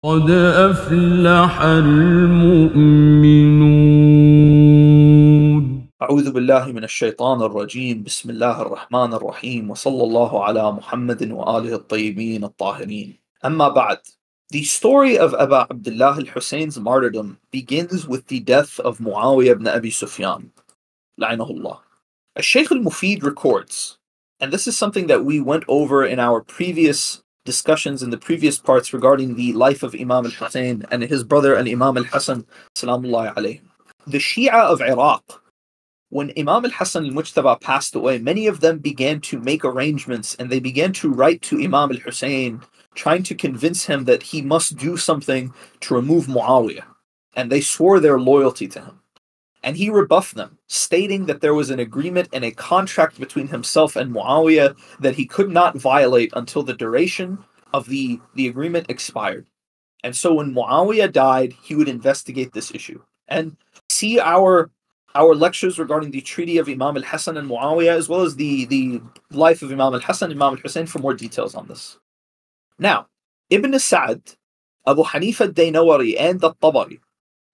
قد أفلح المؤمنون. أعوذ بالله من الشيطان الرجيم. بسم الله الرحمن الرحيم وصلى الله على محمد وآله الطيبين الطاهرين. أما بعد. The story of Abu Abdullah al-Husayn's martyrdom begins with the death of Muawiyah ibn Abi Sufyan, la'inahullah. Shaykh al-Mufid records, and this is something that we went over in our previous discussions in the previous parts regarding the life of Imam al-Husayn and his brother al-Imam al-Hasan, salamullahi alayhi. The Shia of Iraq, when Imam al-Hasan al-Mujtaba passed away, many of them began to make arrangements and they began to write to Imam al-Husayn, trying to convince him that he must do something to remove Muawiyah. And they swore their loyalty to him. And he rebuffed them, stating that there was an agreement and a contract between himself and Muawiyah that he could not violate until the duration of the agreement expired. And so when Muawiyah died, he would investigate this issue. And see our lectures regarding the treaty of Imam al-Hasan and Muawiyah, as well as the life of Imam al-Hasan and Imam al-Husayn for more details on this. Now, Ibn Sa'd, Abu Hanifa al-Daynawari, and al-Tabari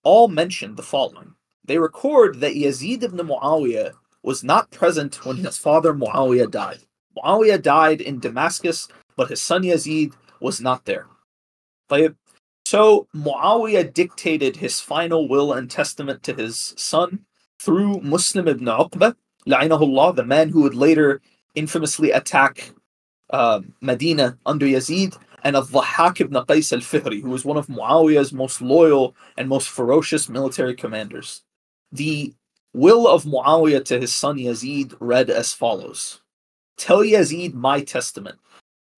all mentioned the following. They record that Yazid ibn Muawiyah was not present when his father Muawiyah died. Muawiyah died in Damascus, but his son Yazid was not there. So Muawiyah dictated his final will and testament to his son through Muslim ibn Uqba, la'inahullah, the man who would later infamously attack Medina under Yazid, and al-Dhahhak ibn Qais al-Fihri, who was one of Muawiyah's most loyal and most ferocious military commanders. The will of Muawiyah to his son Yazid read as follows. Tell Yazid my testament.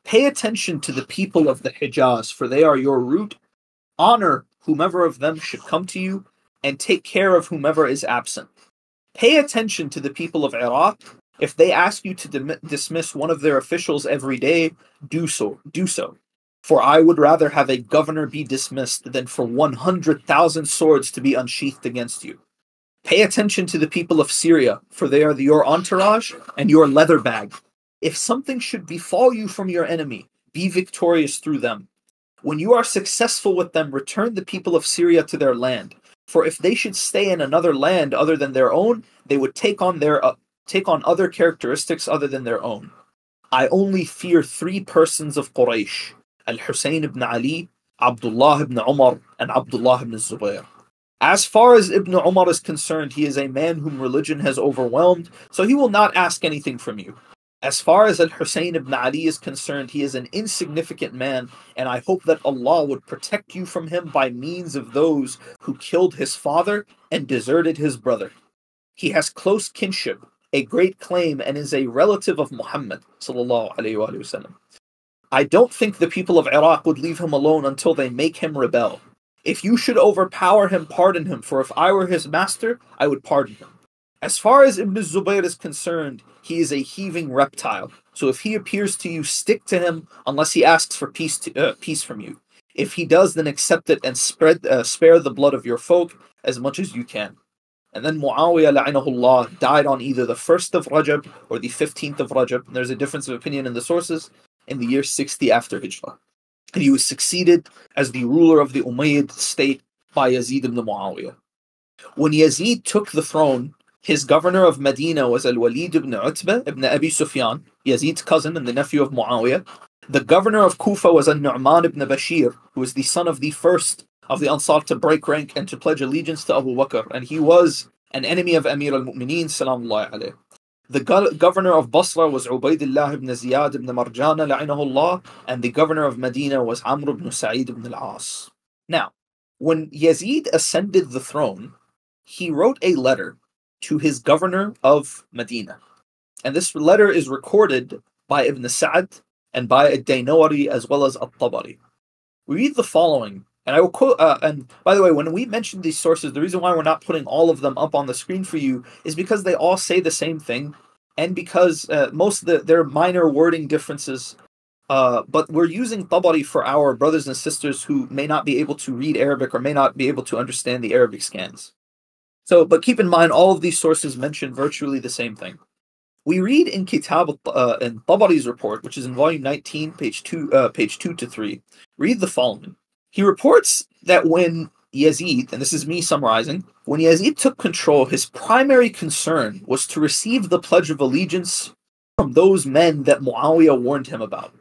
Pay attention to the people of the Hijaz, for they are your root. Honor whomever of them should come to you, and take care of whomever is absent. Pay attention to the people of Iraq. If they ask you to dismiss one of their officials every day, do so. For I would rather have a governor be dismissed than for 100,000 swords to be unsheathed against you. Pay attention to the people of Syria, for they are your entourage and your leather bag. If something should befall you from your enemy, be victorious through them. When you are successful with them, return the people of Syria to their land. For if they should stay in another land other than their own, they would take on other characteristics other than their own. I only fear 3 persons of Quraysh: al-Husayn ibn Ali, Abdullah ibn Umar, and Abdullah ibn Zubayr. As far as Ibn Umar is concerned, he is a man whom religion has overwhelmed, so he will not ask anything from you. As far as al-Husayn ibn Ali is concerned, he is an insignificant man, and I hope that Allah would protect you from him by means of those who killed his father and deserted his brother. He has close kinship, a great claim, and is a relative of Muhammad sallallahu alaihi wasallam. I don't think the people of Iraq would leave him alone until they make him rebel. If you should overpower him, pardon him, for if I were his master, I would pardon him. As far as Ibn Zubayr is concerned, he is a heaving reptile. So if he appears to you, stick to him unless he asks for peace from you. If he does, then accept it and spare the blood of your folk as much as you can. And then Muawiyah, la'inahullah, died on either the 1st of Rajab or the 15th of Rajab. There's a difference of opinion in the sources, in the year 60 after Hijrah. And he was succeeded as the ruler of the Umayyad state by Yazid ibn Muawiyah. When Yazid took the throne, his governor of Medina was al-Walid ibn Utbah ibn Abi Sufyan, Yazid's cousin and the nephew of Muawiyah. The governor of Kufa was al-Nu'man ibn Bashir, who was the son of the first of the Ansar to break rank and to pledge allegiance to Abu Bakr, and he was an enemy of Amir al-Mu'mineen, salamullahi alayh. The governor of Basra was Ubaydullah ibn Ziyad ibn Marjana, la'inahullah, and the governor of Medina was Amr ibn Sa'id ibn al-As. Now, when Yazid ascended the throne, he wrote a letter to his governor of Medina. And this letter is recorded by Ibn Sa'd and by al-Daynawari as well as al-Tabari. We read the following, and I will quote, and by the way, when we mention these sources, the reason why we're not putting all of them up on the screen for you is because they all say the same thing, and because most of there are minor wording differences, but we're using Tabari for our brothers and sisters who may not be able to read Arabic or may not be able to understand the Arabic scans. So, but keep in mind, all of these sources mention virtually the same thing. We read in Kitab in Tabari's report, which is in volume 19, page 2 to 3. Read the following: He reports that when Yazid, and this is me summarizing, when Yazid took control, his primary concern was to receive the Pledge of Allegiance from those men that Muawiyah warned him about.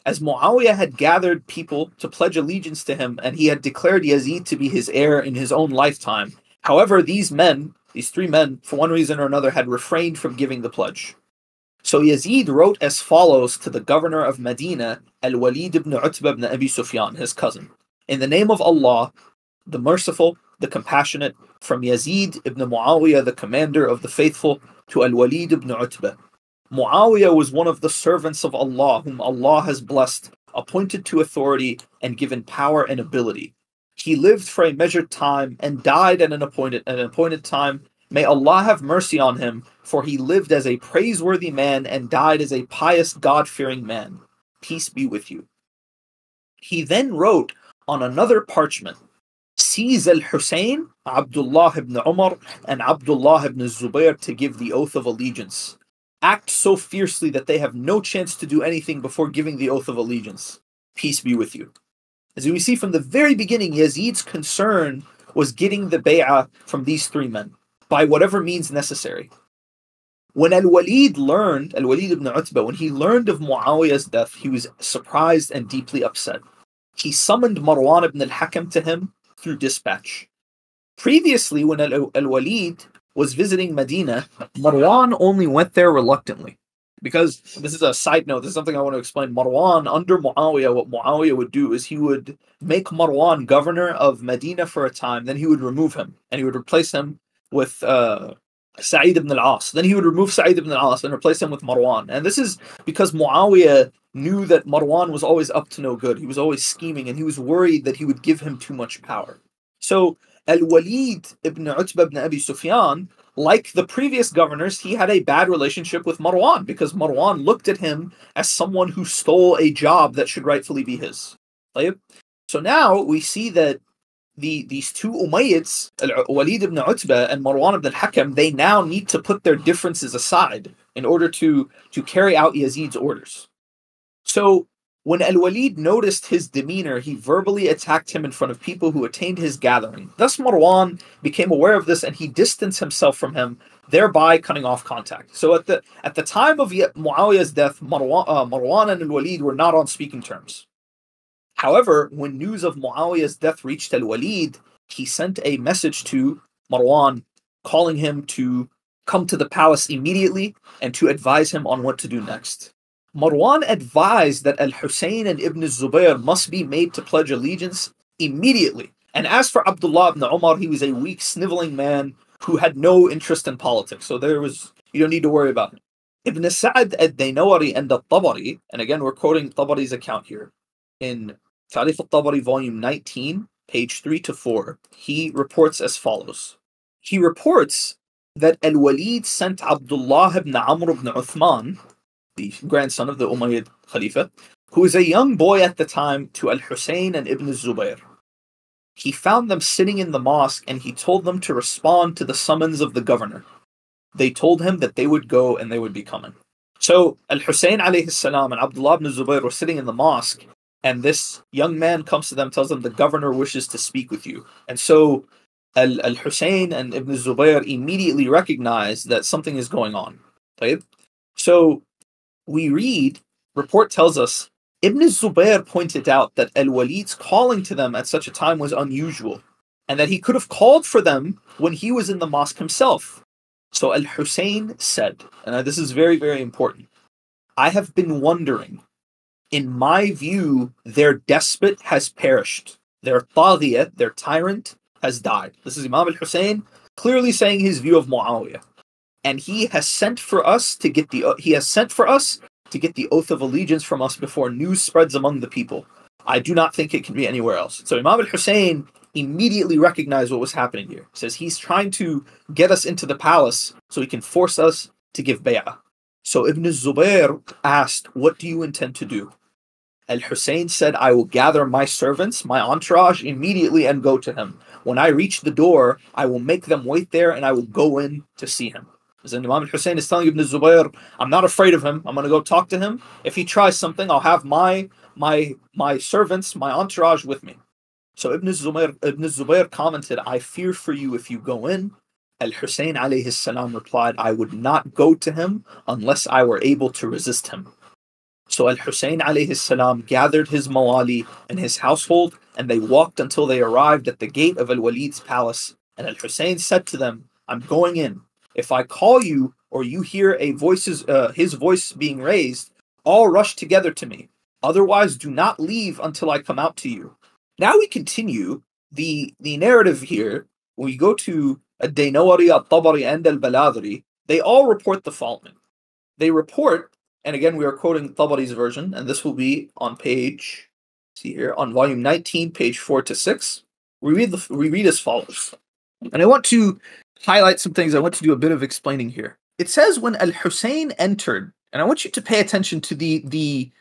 As Muawiyah had gathered people to pledge allegiance to him, and he had declared Yazid to be his heir in his own lifetime. However, these three men, for one reason or another, had refrained from giving the pledge. So Yazid wrote as follows to the governor of Medina, al-Walid ibn Utbah ibn Abi Sufyan, his cousin. In the name of Allah, the Merciful, the Compassionate, from Yazid ibn Muawiyah, the commander of the faithful, to al-Walid ibn Utbah. Muawiyah was one of the servants of Allah, whom Allah has blessed, appointed to authority, and given power and ability. He lived for a measured time and died at an appointed time. May Allah have mercy on him, for he lived as a praiseworthy man and died as a pious, God-fearing man. Peace be with you. He then wrote on another parchment, seize al-Husayn, Abdullah ibn Umar, and Abdullah ibn Zubayr to give the oath of allegiance. Act so fiercely that they have no chance to do anything before giving the oath of allegiance. Peace be with you. As we see from the very beginning, Yazid's concern was getting the bay'ah from these three men, by whatever means necessary. When al-Walid ibn Utbah, when he learned of Muawiyah's death, he was surprised and deeply upset. He summoned Marwan ibn al-Hakam to him through dispatch. Previously, when al-Walid was visiting Medina, Marwan only went there reluctantly. Because, this is a side note, this is something I want to explain. Marwan, under Muawiyah, what Muawiyah would do is he would make Marwan governor of Medina for a time, then he would remove him, and he would replace him with Sa'id ibn al-As. Then he would remove Sa'id ibn al-As and replace him with Marwan. And this is because Muawiyah knew that Marwan was always up to no good. He was always scheming, and he was worried that he would give him too much power. So, al-Walid ibn Utbah ibn Abi Sufyan, like the previous governors, he had a bad relationship with Marwan because Marwan looked at him as someone who stole a job that should rightfully be his. So now we see that these two Umayyads, al-Walid ibn Utbah and Marwan ibn al-Hakam, they now need to put their differences aside in order to carry out Yazid's orders. So when al-Walid noticed his demeanor, he verbally attacked him in front of people who attained his gathering. Thus Marwan became aware of this and he distanced himself from him, thereby cutting off contact. So at the time of Muawiyah's death, Marwan and al-Walid were not on speaking terms. However, when news of Muawiyah's death reached al-Walid, he sent a message to Marwan calling him to come to the palace immediately and to advise him on what to do next. Marwan advised that al-Husayn and Ibn Zubayr must be made to pledge allegiance immediately. And as for Abdullah ibn Umar, he was a weak, sniveling man who had no interest in politics. So you don't need to worry about him. Ibn Sa'd al-Daynawari and al-Tabari, and again we're quoting Tabari's account here, in Tarikh al-Tabari volume 19, page 3-4, he reports as follows. He reports that al-Walid sent Abdullah ibn Amr ibn Uthman, the grandson of the Umayyad Khalifa, who was a young boy at the time, to al-Husayn and Ibn Zubayr. He found them sitting in the mosque and he told them to respond to the summons of the governor. They told him that they would go and they would be coming. So al-Husayn alayhi salam and Abdullah ibn Zubayr were sitting in the mosque, and this young man comes to them, tells them the governor wishes to speak with you. And so al-Husayn and Ibn Zubayr immediately recognize that something is going on. Right? So we read, report tells us, Ibn Zubayr pointed out that al-Walid's calling to them at such a time was unusual, and that he could have called for them when he was in the mosque himself. So al-Husayn said, and this is very, very important, I have been wondering, in my view, their despot has perished. Their taghiyah, their tyrant, has died. This is Imam al-Husayn clearly saying his view of Muawiyah. And he has sent for us to get the oath of allegiance from us before news spreads among the people. I do not think it can be anywhere else. So Imam al-Husayn immediately recognized what was happening here. He says he's trying to get us into the palace so he can force us to give bay'ah. So Ibn Zubayr asked, what do you intend to do? Al-Husayn said, I will gather my servants, my entourage, immediately and go to him. When I reach the door, I will make them wait there and I will go in to see him. As Imam al-Husayn is telling Ibn Zubayr, I'm not afraid of him. I'm going to go talk to him. If he tries something, I'll have my servants, my entourage with me. So Ibn Zubayr commented, I fear for you if you go in. Al-Husayn alayhi salam replied, I would not go to him unless I were able to resist him. So Al-Husayn alayhi salam gathered his mawali and his household, and they walked until they arrived at the gate of Al-Walid's palace. And Al-Husayn said to them, I'm going in. If I call you or you hear his voice being raised, all rush together to me. Otherwise, do not leave until I come out to you. Now we continue the narrative here. We go to Ad-Daynawari, At-Tabari, and Al-Baladri. They all report the following. They report, and again we are quoting Tabari's version, and this will be on page, see here, on volume 19, page 4 to 6. We read as follows. And I want to highlight some things. I want to do a bit of explaining here. It says when Al-Husayn entered, and I want you to pay attention to the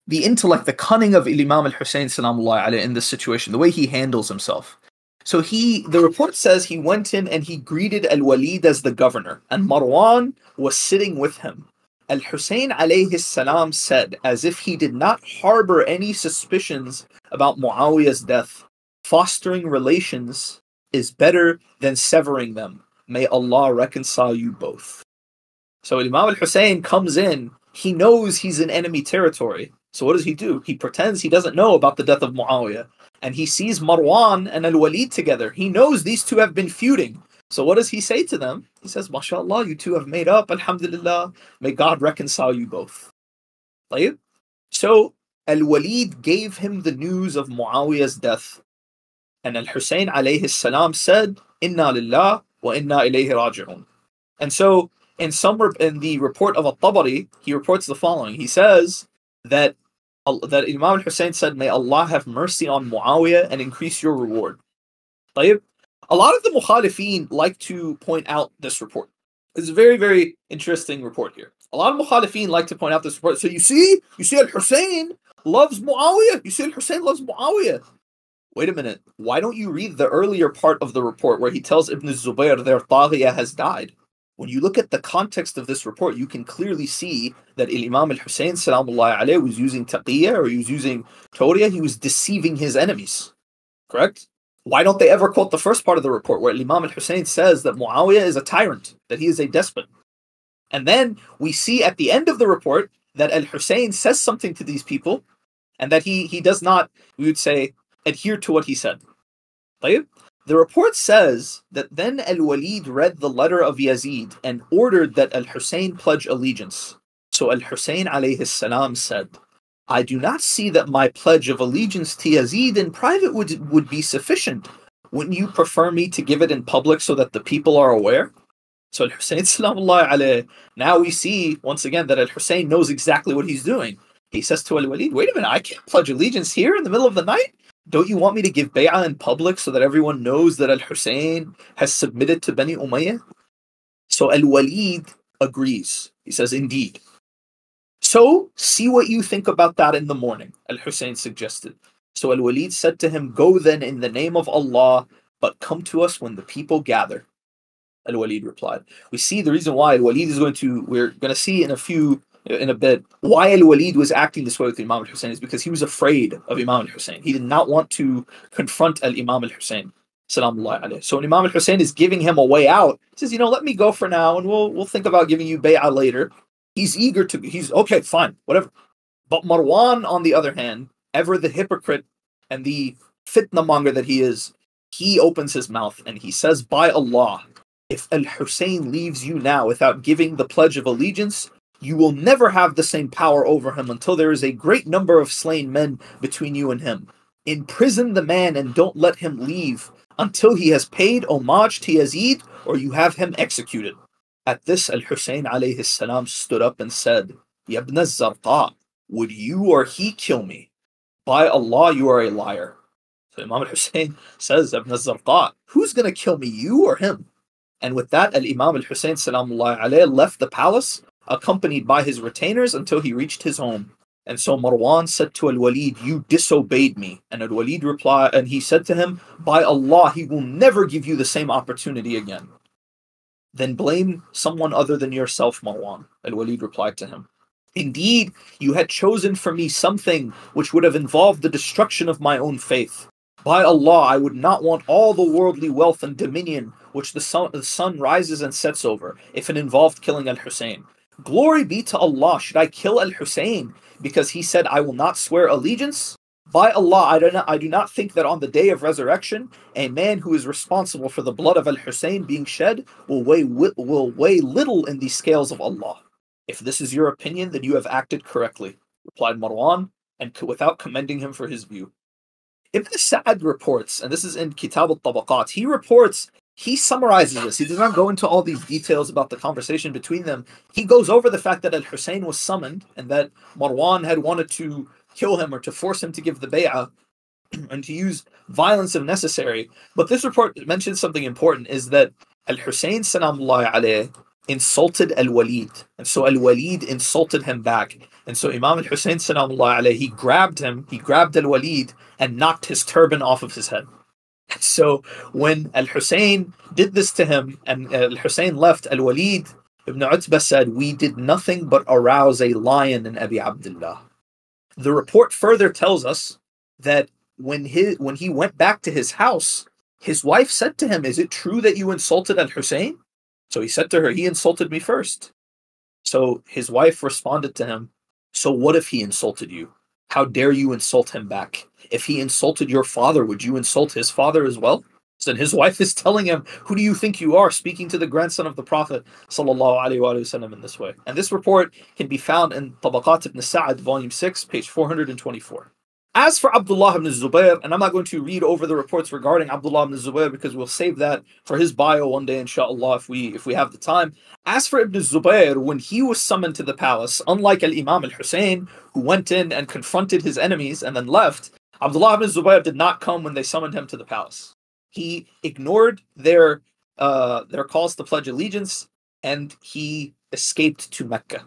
intellect, the cunning of Imam Al-Husayn salamullah alayhi in this situation, the way he handles himself. So the report says he went in and he greeted Al-Walid as the governor, and Marwan was sitting with him. Al-Husayn alayhi salam said, as if he did not harbor any suspicions about Muawiyah's death, fostering relations is better than severing them. May Allah reconcile you both. So Imam Al-Husayn comes in, he knows he's in enemy territory. So what does he do? He pretends he doesn't know about the death of Muawiyah. And he sees Marwan and Al-Walid together. He knows these two have been feuding. So what does he say to them? He says, MashaAllah, you two have made up, Alhamdulillah. May God reconcile you both. Right? So Al-Walid gave him the news of Muawiyah's death. And Al-Husayn alayhi salam said, Inna lillah wa inna ilayhi raji'un. And so in the report of Al-Tabari, he reports the following. He says that Imam Al-Husayn said, may Allah have mercy on Muawiyah and increase your reward. طيب? A lot of the Mukhalifeen like to point out this report. It's a very, very interesting report here. A lot of Mukhalifeen like to point out this report. So you see Al-Husayn loves Muawiyah. You see Al-Husayn loves Muawiyah. Wait a minute. Why don't you read the earlier part of the report where he tells Ibn Zubayr their Taghiyah has died? When you look at the context of this report, you can clearly see that Imam Al-Husayn salamullah alayhi was using taqiyya, or he was using tawriyah. He was deceiving his enemies. Correct? Why don't they ever quote the first part of the report where Imam Al-Husayn says that Muawiyah is a tyrant, that he is a despot? And then we see at the end of the report that Al-Husayn says something to these people and that he does not, we would say, adhere to what he said. Right? The report says that then Al-Walid read the letter of Yazid and ordered that Al-Husayn pledge allegiance. So Al-Husayn alayhi salam said, I do not see that my pledge of allegiance to Yazid in private would be sufficient. Wouldn't you prefer me to give it in public so that the people are aware? So Al-Husayn salamullah alayhi, now we see once again that Al-Husayn knows exactly what he's doing. He says to Al-Walid, wait a minute, I can't pledge allegiance here in the middle of the night? Don't you want me to give bay'ah in public so that everyone knows that Al-Husayn has submitted to Banu Umayyah? So Al-Walid agrees. He says, indeed. So, see what you think about that in the morning, Al-Husayn suggested. So Al-Walid said to him, go then in the name of Allah, but come to us when the people gather. Al-Walid replied. We see the reason why Al-Walid we're going to see in a bit, why Al-Walid was acting this way with Imam Al-Husayn is because he was afraid of Imam Al-Husayn. He did not want to confront Imam Al-Husayn. Salamullah alayhi. So when Imam Al-Husayn is giving him a way out, he says, let me go for now and we'll think about giving you bay'ah later. He's okay, fine, whatever. But Marwan, on the other hand, ever the hypocrite and the fitna monger that he is, he opens his mouth and he says, by Allah, if Al-Husayn leaves you now without giving the pledge of allegiance, you will never have the same power over him until there is a great number of slain men between you and him. Imprison the man and don't let him leave until he has paid homage to Yazid or you have him executed. At this, Al-Husayn alayhi salam stood up and said, Ya ibn al-Zarqa, would you or he kill me? By Allah, you are a liar. So Imam Al-Husayn says, Ibn al-Zarqa, who's going to kill me, you or him? And with that, Al-Imam Al-Husayn salamullah alayhi left the palace, accompanied by his retainers until he reached his home. And so Marwan said to Al-Walid, you disobeyed me. And Al-Walid replied, and he said to him, by Allah, he will never give you the same opportunity again. Then blame someone other than yourself, Marwan. Al-Walid replied to him. Indeed, you had chosen for me something which would have involved the destruction of my own faith. By Allah, I would not want all the worldly wealth and dominion which the sun rises and sets over, if it involved killing al-Husayn. Glory be to Allah, should I kill al-Husayn because he said, I will not swear allegiance? By Allah, I do not think that on the day of resurrection, a man who is responsible for the blood of al-Husayn being shed will weigh little in the scales of Allah. If this is your opinion, then you have acted correctly, replied Marwan, and without commending him for his view. Ibn Sa'ad reports, and this is in Kitab al-Tabaqat, he summarizes this. He does not go into all these details about the conversation between them. He goes over the fact that al-Husayn was summoned and that Marwan had wanted to kill him or to force him to give the bay'ah and to use violence if necessary. But this report mentions something important, is that al-Husayn salamullahi alayh insulted al-Walid, and so al-Walid insulted him back, and so Imam al-Husayn salamullahi alayh, he grabbed al-Walid and knocked his turban off of his head. So when al-Husayn did this to him and al-Husayn left, al-Walid ibn Utbah said, we did nothing but arouse a lion in Abi Abdullah. The report further tells us that when he went back to his house, his wife said to him, is it true that you insulted al-Husayn? So he said to her, he insulted me first. So his wife responded to him, so what if he insulted you? How dare you insult him back? If he insulted your father, would you insult his father as well? So his wife is telling him, who do you think you are, speaking to the grandson of the Prophet sallallahu alaihi wasallam in this way. And this report can be found in Tabaqat ibn Sa'ad, volume 6, page 424. As for Abdullah ibn Zubayr, and I'm not going to read over the reports regarding Abdullah ibn Zubayr because we'll save that for his bio one day, inshallah, if we have the time. As for Ibn Zubayr, when he was summoned to the palace, unlike al-Imam al-Husayn, who went in and confronted his enemies and then left, Abdullah ibn Zubayr did not come when they summoned him to the palace. He ignored their calls to pledge allegiance, and he escaped to Mecca.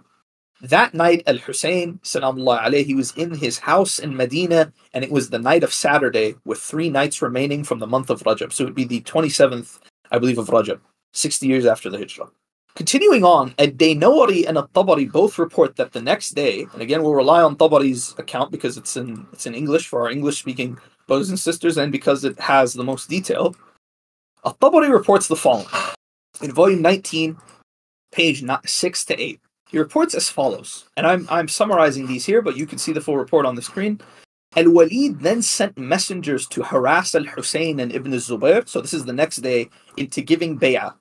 That night, al-Husayn, salamullahi alayhi, he was in his house in Medina, and it was the night of Saturday, with 3 nights remaining from the month of Rajab. So it would be the 27th, I believe, of Rajab, 60 years after the Hijrah. Continuing on, Ad-Daynawari and At-Tabari both report that the next day, and again we'll rely on Tabari's account because it's in English for our English-speaking brothers and sisters, and because it has the most detail. At-Tabari reports the following. In volume 19, page 6 to 8. He reports as follows, and I'm summarizing these here, but you can see the full report on the screen. Al-Walid then sent messengers to harass al-Husayn and Ibn Zubayr, so this is the next day, into giving bay'ah.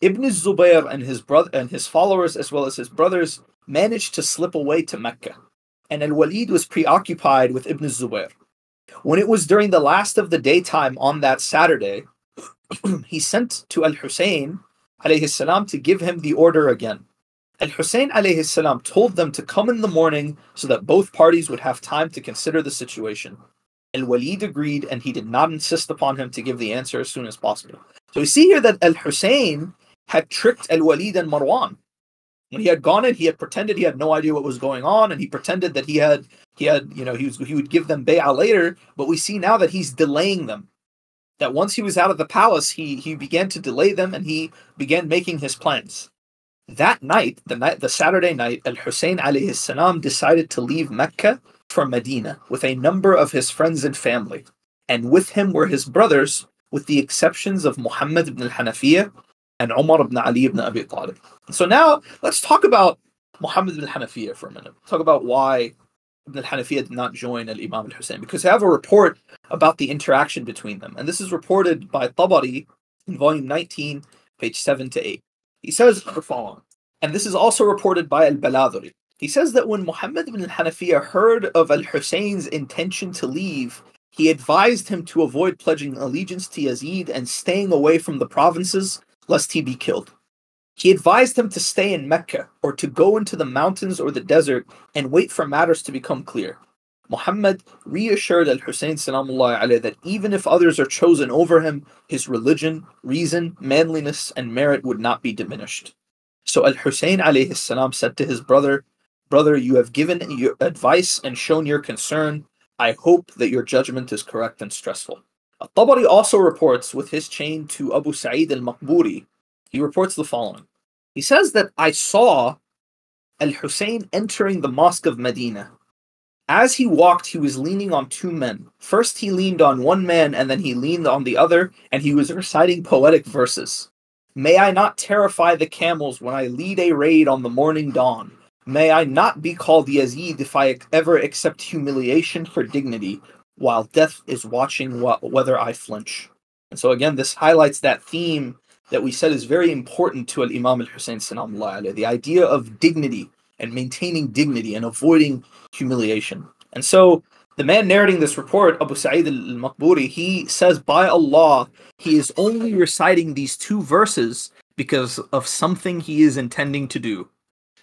Ibn Zubayr and his brother and his followers, as well as his brothers, managed to slip away to Mecca, and al-Walid was preoccupied with Ibn Zubayr. When it was during the last of the daytime on that Saturday, he sent to al-Husayn alayhi salam to give him the order again. Al-Husayn alayhi salam told them to come in the morning so that both parties would have time to consider the situation. Al-Walid agreed, and he did not insist upon him to give the answer as soon as possible. So we see here that Al-Husayn had tricked Al-Walid and Marwan. When he had gone in, he had pretended he had no idea what was going on, and he pretended that he would give them bay'ah later, but we see now that he's delaying them. That once he was out of the palace, he began to delay them, and he began making his plans. That night, the Saturday night, Al-Husayn alayhi salam decided to leave Mecca for Medina with a number of his friends and family, and with him were his brothers, with the exceptions of Muhammad ibn al-Hanafiyyah and Umar ibn Ali ibn Abi Talib. So now, let's talk about Muhammad ibn al-Hanafiyyah for a minute. Talk about why Ibn al-Hanafiyyah did not join al-Imam al-Husayn, because I have a report about the interaction between them, and this is reported by Tabari in volume 19, page 7 to 8. He says the following, and this is also reported by al-Baladhuri. He says that when Muhammad ibn al-Hanafiyyah heard of al-Husayn's intention to leave, he advised him to avoid pledging allegiance to Yazid and staying away from the provinces, lest he be killed. He advised him to stay in Mecca, or to go into the mountains or the desert and wait for matters to become clear. Muhammad reassured al-Husayn salamullahi alayhi that even if others are chosen over him, his religion, reason, manliness, and merit would not be diminished. So al-Husayn alayhi salam said to his brother, you have given your advice and shown your concern. I hope that your judgment is correct and stressful. At-Tabari also reports with his chain to Abu Sa'id al-Maqburi. He reports the following. He says that I saw al-Husayn entering the mosque of Medina. As he walked, he was leaning on two men. First he leaned on one man, and then he leaned on the other, and he was reciting poetic verses. May I not terrify the camels when I lead a raid on the morning dawn. May I not be called Yazid if I ever accept humiliation for dignity, while death is watching whether I flinch. And so again, this highlights that theme that we said is very important to Imam al-Husayn salamullah alayhi, the idea of dignity and maintaining dignity and avoiding humiliation. And so the man narrating this report, Abu Sa'id al-Maqburi, he says, by Allah, he is only reciting these two verses because of something he is intending to do.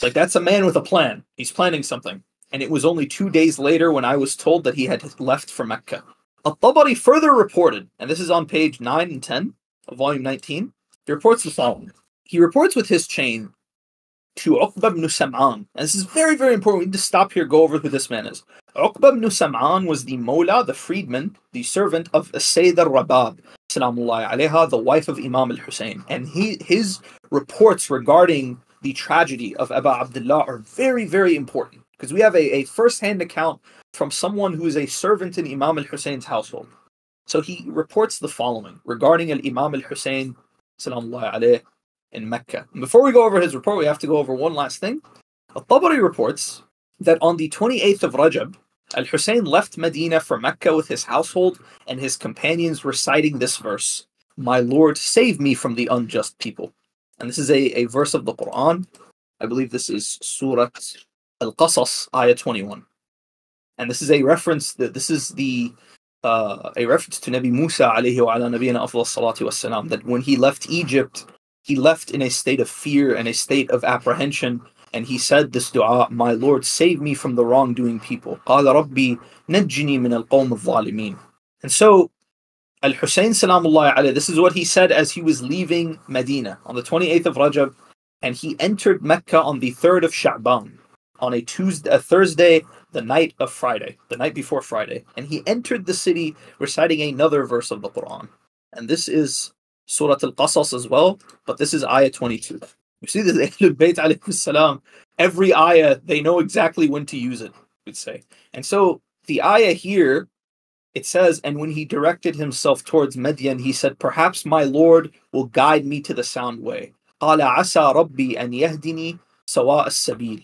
Like, that's a man with a plan. He's planning something. And it was only 2 days later when I was told that he had left for Mecca. Al-Tabari further reported, and this is on page 9 and 10 of volume 19, he reports the following. He reports with his chain to Uqba ibn Sam'an. And this is very, very important. We need to stop here, go over who this man is. Uqba ibn Sam'an was the Mawla, the freedman, the servant of Sayyid al-Rabab, salamullahi alayha, the wife of Imam al-Husayn. And his reports regarding the tragedy of Abu Abdullah are very, very important, because we have a first-hand account from someone who is a servant in Imam al-Husayn's household. So he reports the following regarding Imam al-Husayn, salamullahi alayhi, in Mecca. And before we go over his report, we have to go over one last thing. Al-Tabari reports that on the 28th of Rajab, al-Husayn left Medina for Mecca with his household and his companions reciting this verse, "My Lord, save me from the unjust people." And this is a verse of the Quran. I believe this is Surah Al-Qasas, ayah 21. And this is a reference a reference to Nabi Musa alayhi wa ala nabiyina afdal salatu wassalam, that when he left Egypt, he left in a state of fear and a state of apprehension, and he said this dua, "My Lord, save me from the wrongdoing people." قَالَ رَبِّي نَجِّنِي مِنَ الْقَوْمِ الظَّالِمِينَ. And so, al-Husayn salamullahi alayhi, this is what he said as he was leaving Medina on the 28th of Rajab, and he entered Mecca on the 3rd of Sha'ban, on a Thursday, the night before Friday. And he entered the city reciting another verse of the Quran. And this is Surah Al-Qasas as well, but this is ayah 22. You see that Ahlul Bayt alayhi salam, every ayah, they know exactly when to use it, we'd say. And so the ayah here, it says, and when he directed himself towards Madian, he said, perhaps my Lord will guide me to the sound way. قَالَ عَسَى رَبِّي أَنْ يَهْدِنِي سَوَاءَ السَّبِيلِ.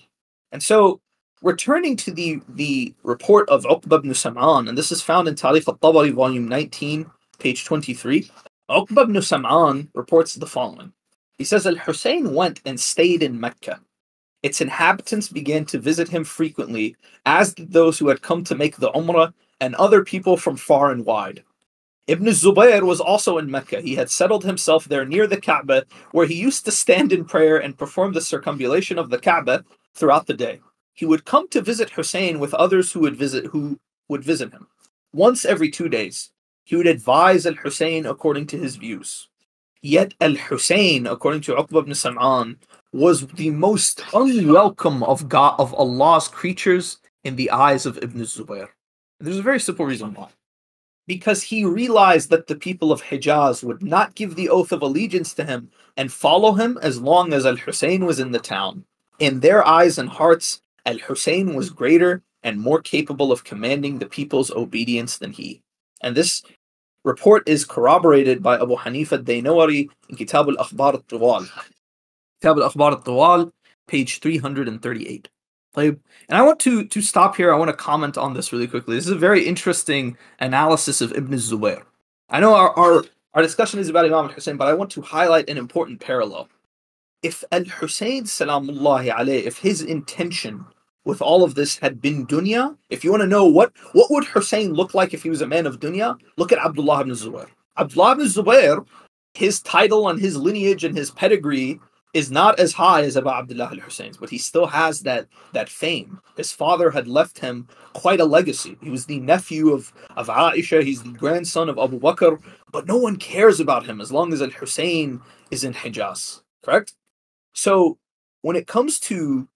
And so, returning to the report of Uqba ibn Sam'an, and this is found in Tarikh al-Tabari, volume 19, page 23, Uqba ibn Sam'an reports the following. He says, al-Husayn went and stayed in Mecca. Its inhabitants began to visit him frequently, as did those who had come to make the Umrah and other people from far and wide. Ibn Zubayr was also in Mecca. He had settled himself there near the Kaaba, where he used to stand in prayer and perform the circumambulation of the Kaaba throughout the day. He would come to visit Husayn with others who would visit him. Once every 2 days, he would advise al-Husayn according to his views. Yet al-Husayn, according to Uqba ibn Sam'an, was the most unwelcome of Allah's creatures in the eyes of Ibn Zubayr. There's a very simple reason why. Because he realized that the people of Hijaz would not give the oath of allegiance to him and follow him as long as al-Husayn was in the town. In their eyes and hearts, al-Husayn was greater and more capable of commanding the people's obedience than he. And this report is corroborated by Abu Hanifa al-Daynawari in Kitab al-Akhbar al-Tiwal. Kitab al-Akhbar al-Tiwal, page 338. And I want to stop here. I want to comment on this really quickly. This is a very interesting analysis of Ibn Zubayr. I know our discussion is about Imam al-Husayn, but I want to highlight an important parallel. If al-Husayn salamullahi alayhi, if his intention with all of this had been dunya, if you want to know what would Husayn look like if he was a man of dunya, look at Abdullah ibn Zubayr. Abdullah ibn Zubayr, his title and his lineage and his pedigree is not as high as Abu Abdullah al-Husayn's, but he still has that fame. His father had left him quite a legacy. He was the nephew of Aisha, he's the grandson of Abu Bakr, but no one cares about him as long as al-Husayn is in Hijaz, correct? So when it comes to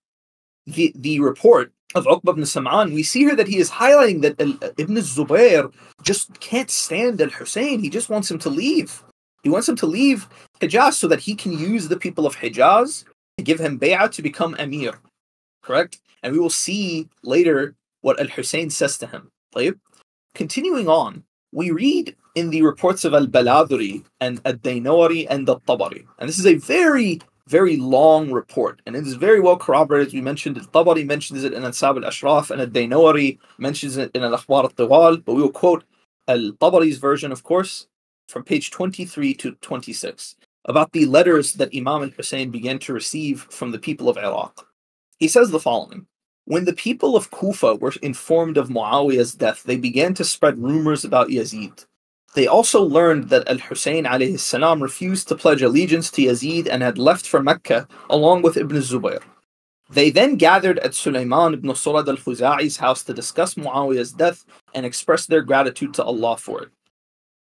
the report of Uqba ibn Sam'an, we see here that he is highlighting that Ibn Zubayr just can't stand al-Husayn. He just wants him to leave. He wants him to leave Hijaz so that he can use the people of Hijaz to give him bay'ah to become emir. correct? And we will see later what al-Husayn says to him. طيب? Continuing on, we read in the reports of al-Baladhuri and al-Dainawari and al-Tabari. And this is a very, very long report, and it is very well corroborated. As we mentioned, al-Tabari mentions it in Ansab al-Ashraf, and al-Dainawari mentions it in al-Akhbar al-Tiwal, but we will quote al-Tabari's version, of course, from page 23 to 26, about the letters that Imam al-Husayn began to receive from the people of Iraq. He says the following: when the people of Kufa were informed of Muawiyah's death, they began to spread rumors about Yazid. They also learned that al-Husayn alayhi salam refused to pledge allegiance to Yazid and had left for Mecca along with Ibn Zubayr. They then gathered at Sulaiman ibn Surad al-Khuza'i's house to discuss Muawiyah's death and express their gratitude to Allah for it.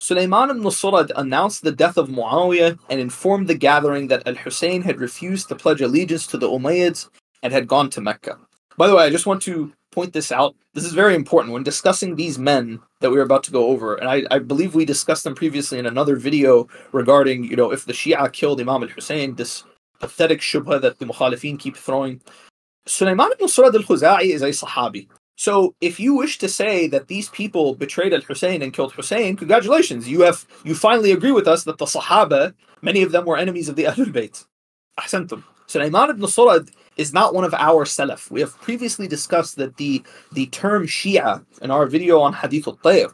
Sulaiman ibn Surad announced the death of Muawiyah and informed the gathering that al-Husayn had refused to pledge allegiance to the Umayyads and had gone to Mecca. By the way, I just want to point this out. This is very important when discussing these men that we're about to go over. And I believe we discussed them previously in another video regarding, if the Shia killed Imam al-Husayn, this pathetic shubha that the Mukhalifin keep throwing. Sulaiman ibn Surad al-Khuza'i is a Sahabi. So if you wish to say that these people betrayed al-Husayn and killed Husayn, congratulations. You finally agree with us that the Sahaba, many of them were enemies of the Ahlul Bayt. Ahsantum. Sulaiman ibn Surad is not one of our Salaf. We have previously discussed that the term Shia, in our video on Hadith al-Tayr,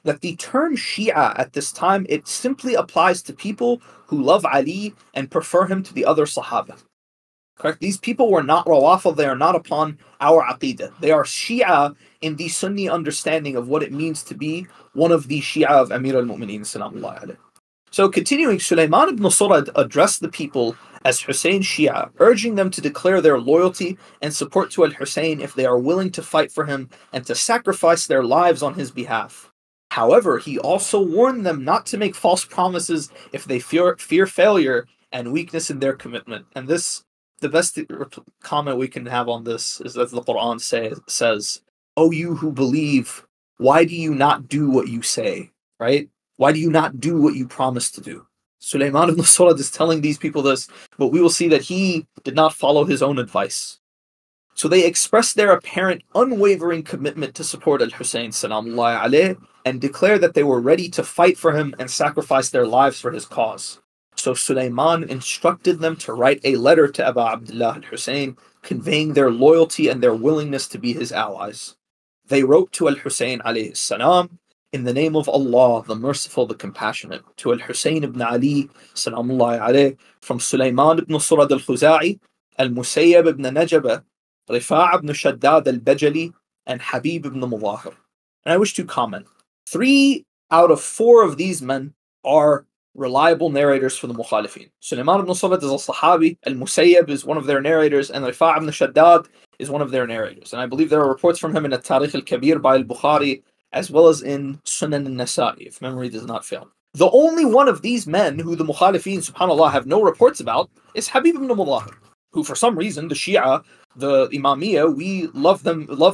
that the term Shia at this time, it simply applies to people who love Ali and prefer him to the other Sahaba. Correct? These people were not Rawafid, they are not upon our Aqidah. They are Shia in the Sunni understanding of what it means to be one of the Shia of Amir al-Mu'mineen Salamullahi alayhi. So continuing, Sulaiman ibn Surad addressed the people as Husayn Shia, urging them to declare their loyalty and support to al-Husayn if they are willing to fight for him and to sacrifice their lives on his behalf. However, he also warned them not to make false promises if they fear failure and weakness in their commitment. And this, the best comment we can have on this is that the Quran says, "O you who believe, why do you not do what you say?" Right? Why do you not do what you promise to do? Sulaiman ibn Surad is telling these people this, but we will see that he did not follow his own advice. So they expressed their apparent unwavering commitment to support al-Husayn salamullahi alayh and declare that they were ready to fight for him and sacrifice their lives for his cause. So Sulaiman instructed them to write a letter to Abu Abdullah al-Husayn, conveying their loyalty and their willingness to be his allies. They wrote to al-Husayn alayhi salam, "In the name of Allah, the Merciful, the Compassionate, to al-Husayn ibn Ali, salamullahi alayh, from Sulaiman ibn Surad al-Khuza'i, al-Musayyab ibn Najaba, Rifa' ibn Shaddad al-Bajali, and Habib ibn Mudahir." And I wish to comment. 3 out of 4 of these men are reliable narrators for the Mukhalifin. Sulaiman ibn Surad is a Sahabi, al-Musayyab is one of their narrators, and Rifa' ibn Shaddad is one of their narrators. And I believe there are reports from him in al-Tarikh al-Kabir by al-Bukhari, as well as in Sunan al-Nasa'i, if memory does not fail. The only one of these men who the Mukhalifin, subhanAllah, have no reports about is Habib ibn Mudahir, who for some reason, the Shia, the Imamiyah, we love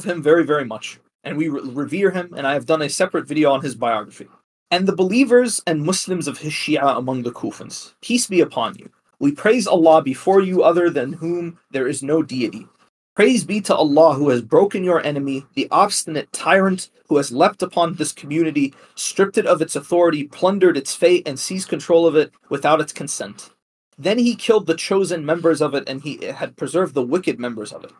him very, very much. And we revere him, and I have done a separate video on his biography. And the believers and Muslims of his Shia among the Kufans, peace be upon you. We praise Allah before you other than whom there is no deity. Praise be to Allah who has broken your enemy, the obstinate tyrant who has leapt upon this community, stripped it of its authority, plundered its fate, and seized control of it without its consent. Then he killed the chosen members of it, and he had preserved the wicked members of it.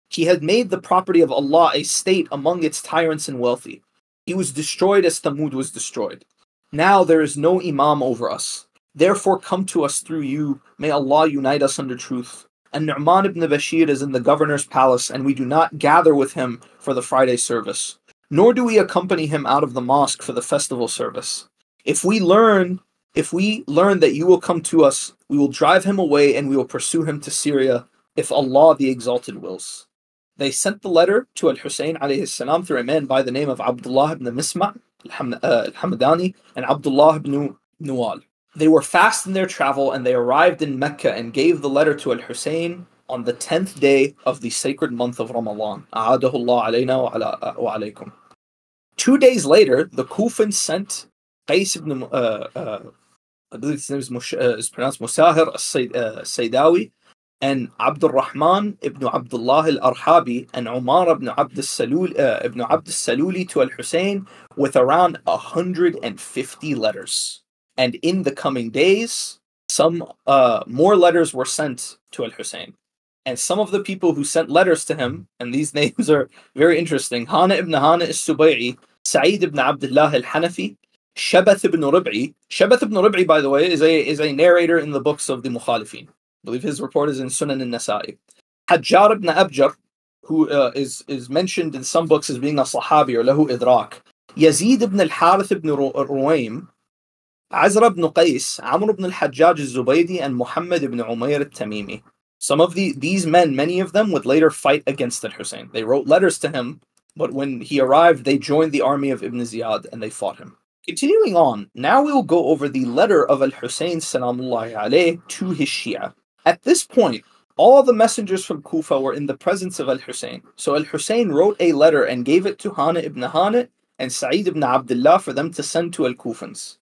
He had made the property of Allah a state among its tyrants and wealthy. He was destroyed as Thamud was destroyed. Now there is no Imam over us. Therefore come to us through you. May Allah unite us under truth. And Nu'man ibn Bashir is in the governor's palace, and we do not gather with him for the Friday service, nor do we accompany him out of the mosque for the festival service. If we learn that you will come to us, we will drive him away and we will pursue him to Syria, if Allah the Exalted wills. They sent the letter to al-Husayn alayhi salam through a man by the name of Abdullah ibn Misma' al-Hamdani and Abdullah ibn Nuwal. They were fast in their travel, and they arrived in Mecca and gave the letter to al-Husayn on the 10th day of the sacred month of Ramadan. A'adahu Allah alayna wa alaykum. 2 days later, the Kufans sent Qais ibn, I believe his name is pronounced Musahir al-Saydawi, and Abdul Rahman ibn Abdullah al-Arhabi and Umar ibn Abd al-Saluli to al-Husayn with around 150 letters. And in the coming days, some more letters were sent to al-Husayn. And some of the people who sent letters to him, and these names are very interesting: Hana ibn Hana al-Subay'i, Sa'id ibn Abdullah al-Hanafi, Shabath ibn Rib'i. Shabath ibn Rib'i, by the way, is a narrator in the books of the Mukhalifin. I believe his report is in Sunan al-Nasa'i. Hajjar ibn Abjar, who is mentioned in some books as being a Sahabi or lahu idrak. Yazid ibn al-Harith ibn Ruwaym, Azra ibn Qais, Amr ibn al-Hajjaj al-Zubaydi, and Muhammad ibn Umayyah al-Tamimi. Some of these men, many of them, would later fight against al-Husayn. They wrote letters to him, but when he arrived, they joined the army of Ibn Ziyad and they fought him. Continuing on, now we will go over the letter of al-Husayn salamullahi alayh to his Shia. At this point, all the messengers from Kufa were in the presence of al-Husayn. So al-Husayn wrote a letter and gave it to Hana ibn Hana and Sa'id ibn Abdullah for them to send to al-Kufans.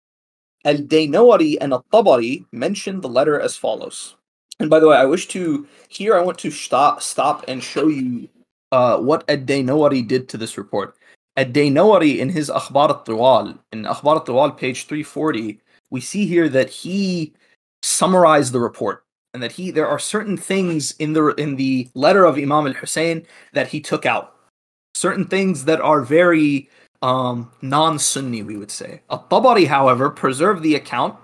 Al-Daynawari and al-Tabari mentioned the letter as follows. And by the way, I want to stop and show you what al-Daynawari did to this report. Al-Daynawari in his Akhbar al-Tiwal, page 340, we see here that he summarized the report. And that there are certain things in the letter of Imam al-Husayn that he took out. Certain things that are very non-Sunni, we would say. Al-Tabari, however, preserved the account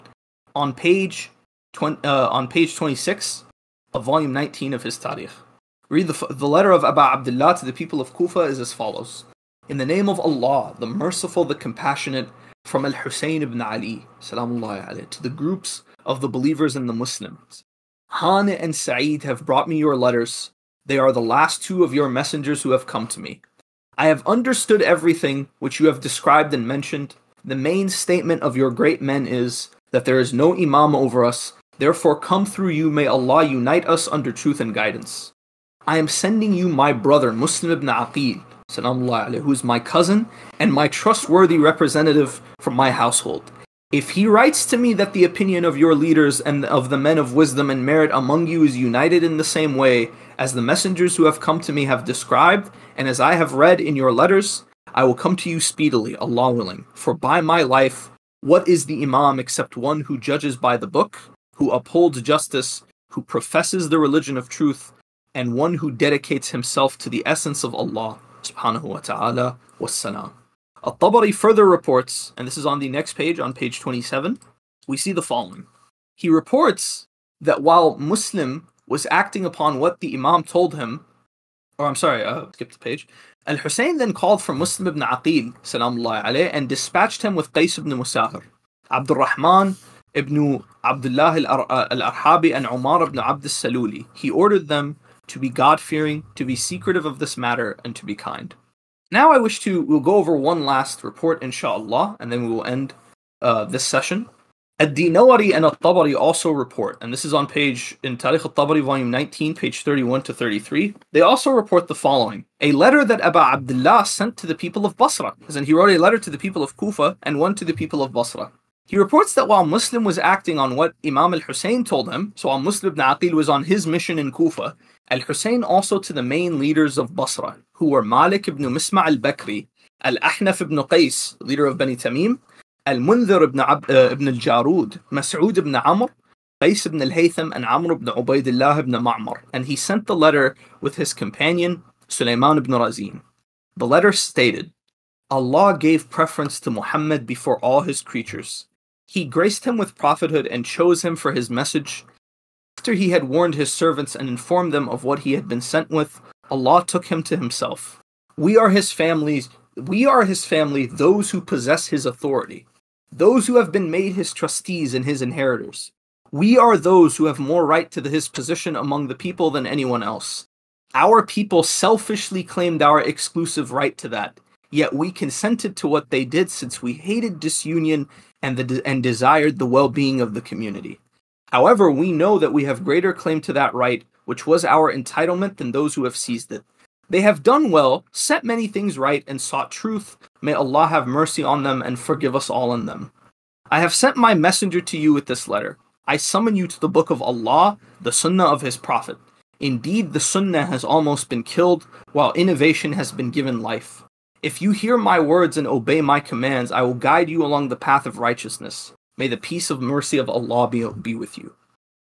on page 26 of volume 19 of his Tarikh. Read the letter of Aba Abdullah to the people of Kufa is as follows. In the name of Allah, the Merciful, the Compassionate, from al-Husayn ibn Ali, salamullahi alayhi, to the groups of the believers and the Muslims. Hana and Sa'id have brought me your letters. They are the last two of your messengers who have come to me. I have understood everything which you have described and mentioned. The main statement of your great men is that there is no Imam over us. Therefore, come through you, may Allah unite us under truth and guidance. I am sending you my brother, Muslim ibn Aqil, who is my cousin and my trustworthy representative from my household. If he writes to me that the opinion of your leaders and of the men of wisdom and merit among you is united in the same way as the messengers who have come to me have described, and as I have read in your letters, I will come to you speedily, Allah willing. For by my life, what is the Imam except one who judges by the book, who upholds justice, who professes the religion of truth, and one who dedicates himself to the essence of Allah, subhanahu wa ta'ala, wassalam. Al-Tabari further reports, and this is on the next page, on page 27, we see the following. He reports that while Muslim was acting upon what the Imam told him, skip the page, Al-Husayn then called for Muslim ibn Aqil, salamullahi alayh, and dispatched him with Qais ibn Musahir, Abdul Rahman ibn Abdullah al-Arhabi, and Umar ibn Abd al-Saluli. He ordered them to be God-fearing, to be secretive of this matter, and to be kind. Now we'll go over one last report, inshallah, and then we will end this session. Ad-Dinawari and al-Tabari also report, and this is on in Tarikh al-Tabari, volume 19, page 31 to 33. They also report the following. A letter that Aba Abdullah sent to the people of Basra. As in, he wrote a letter to the people of Kufa and one to the people of Basra. He reports that while Muslim was acting on what Imam al-Husayn told him, so while Muslim ibn Aqil was on his mission in Kufa, al-Husayn also to the main leaders of Basra, who were Malik ibn Misma' al-Bakri, al-Ahnaf ibn Qais, leader of Bani Tamim, al-Mundhir ibn al-Jarud, Mas'ud ibn Amr, Qais ibn al-Haytham, and Amr ibn Ubaydillah ibn Ma'mar. And he sent the letter with his companion, Sulaiman ibn Razin. The letter stated, Allah gave preference to Muhammad before all his creatures. He graced him with prophethood and chose him for his message. After he had warned his servants and informed them of what he had been sent with, Allah took him to himself. We are his family, those who possess his authority, those who have been made his trustees and his inheritors. We are those who have more right to his position among the people than anyone else. Our people selfishly claimed our exclusive right to that, yet we consented to what they did since we hated disunion and desired the well-being of the community. However, we know that we have greater claim to that right, which was our entitlement, than those who have seized it. They have done well, set many things right, and sought truth. May Allah have mercy on them and forgive us all in them. I have sent my messenger to you with this letter. I summon you to the book of Allah, the sunnah of his prophet. Indeed, the sunnah has almost been killed, while innovation has been given life. If you hear my words and obey my commands, I will guide you along the path of righteousness. May the peace and mercy of Allah be with you.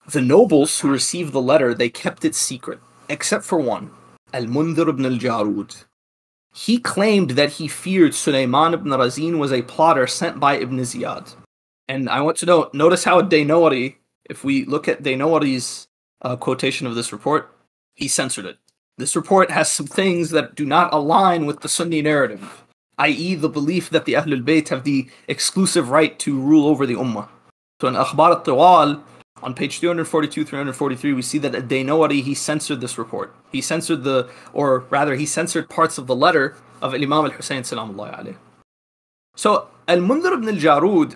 The nobles who received the letter, they kept it secret, except for one, al-Mundhir ibn al-Jarud. He claimed that he feared Sulaiman ibn Razin was a plotter sent by Ibn Ziyad. And I want to notice how Dainawari, if we look at Dainawari's quotation of this report, he censored it. This report has some things that do not align with the Sunni narrative, i.e. the belief that the Ahlul Bayt have the exclusive right to rule over the Ummah. So in Akhbar al-Tiwal, on page 342-343, we see that at Dainawari, he censored this report. He censored he censored parts of the letter of Imam al-Husayn salamullahi alayhi. So al-Mundhir ibn al-Jarud,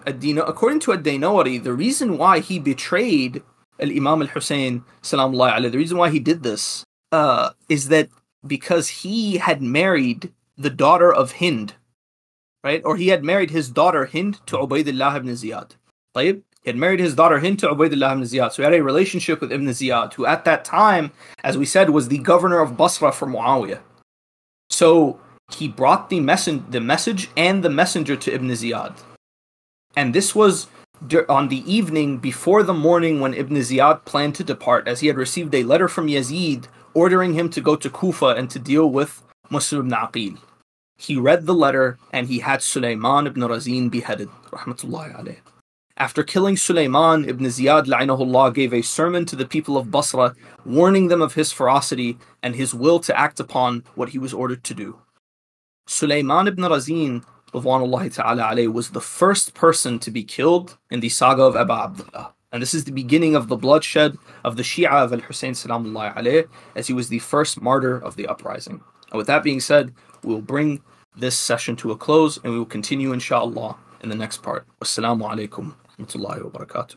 according to Dainawari, the reason why he betrayed al-Imam al-Husayn salamullahi alayhi, the reason why he did this, is that because he had married the daughter of Hind, right? Or he had married his daughter Hind to Ubaydullah ibn Ziyad. He had married his daughter Hind to Ubaydullah ibn Ziyad. So he had a relationship with Ibn Ziyad, who at that time, as we said, was the governor of Basra for Muawiyah. So he brought the message and the messenger to Ibn Ziyad. And this was on the evening before the morning when Ibn Ziyad planned to depart, as he had received a letter from Yazid ordering him to go to Kufa and to deal with Muslim ibn Aqil. He read the letter and he had Sulaiman ibn Razin beheaded, rahmatullahi alayh. After killing Sulaiman, Ibn Ziyad la'inahullah gave a sermon to the people of Basra, warning them of his ferocity and his will to act upon what he was ordered to do. Sulaiman ibn Razin radwanullahi ta'ala alayh was the first person to be killed in the saga of Abu Abdullah. And this is the beginning of the bloodshed of the Shia of al-Husayn salamullahi alayh, as he was the first martyr of the uprising. And with that being said, we will bring this session to a close and we will continue inshallah in the next part. Wassalamu alaikum wa rahmatullahi wa barakatuh.